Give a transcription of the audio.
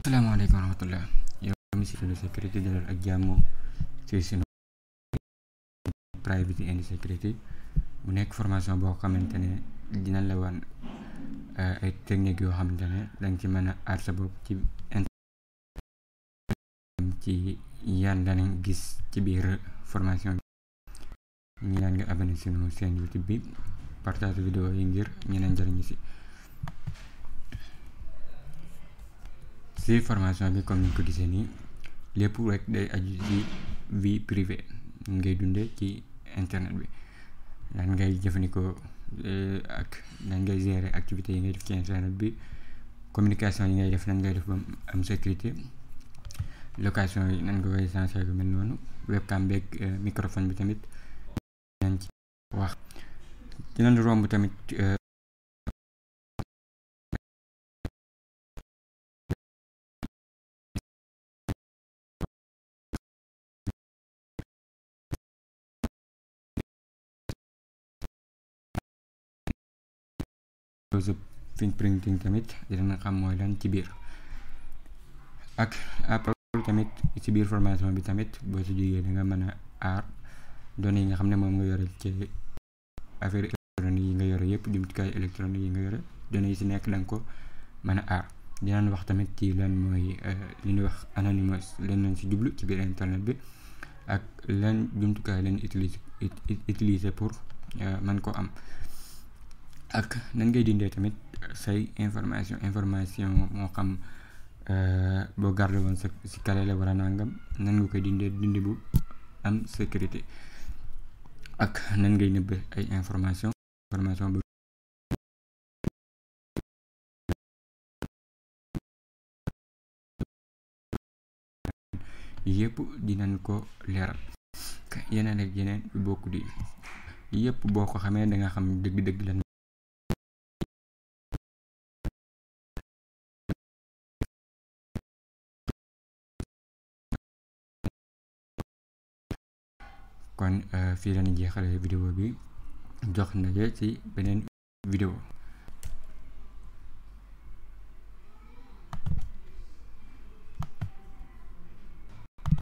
Assalamualaikum warahmatullah. Yow mi si tudd sécurité dalal ak jàmm ci sunu privacy and security mu nekk formation boo xamante ne dina la wan ay technique yoo xamante ne danga ci mën a aar sa bopp ci yan danañ gis ci biir formation bi. ñi naan nga abonné sunu chaîne YouTube bi, partage vidéo yi ngir ñeneen jariñu si formation bi. Comme niñ ko gisee nii, lépp rek day aju ci vie privée ngay dundee ci internet bi, lan ngay jëfandikoo ak nan ngay gérer activités yi ngay def ci internet bi, communication yi ngay def nan ngay def ba am sécurité, location yi nan nga koy sensé lu mel noonu, webcam beeg microphone bi tamit nañ ci wax. dinañ romb tamit fingerprinting tamit dina xam mooy lan ci biir. ak après tamit ci biir formation bi tamit boo ci jógee da nga mën a aar données yi nga xam ne moom nga yore ci affaire électronique yi nga yore yëpp, jumtukaay électronique yi nga yore, données yi si nekk da nga ko mën a aar. dinañ wax tamit ci lan mooy li ñuy wax anonymous, leen nañ si jublu ci biir internet bi, ak lan jumtukaay leen utiliser pour mën ko am, ak nan ngay dindee tamit say information moo xam boo garder woon sa si kale la wala nangam, nan nga koy dindee dindi bu am sécurité, ak nan ngay nëbbe ay information bu yëpp dinañ ko leeral. yeneen ak yeneen yu bokk di yëpp boo ko xamee da nga xam dëgg-dëgg lan kon fii lañu jeexale vidéo bi, jox ndaje ci beneen vidéo.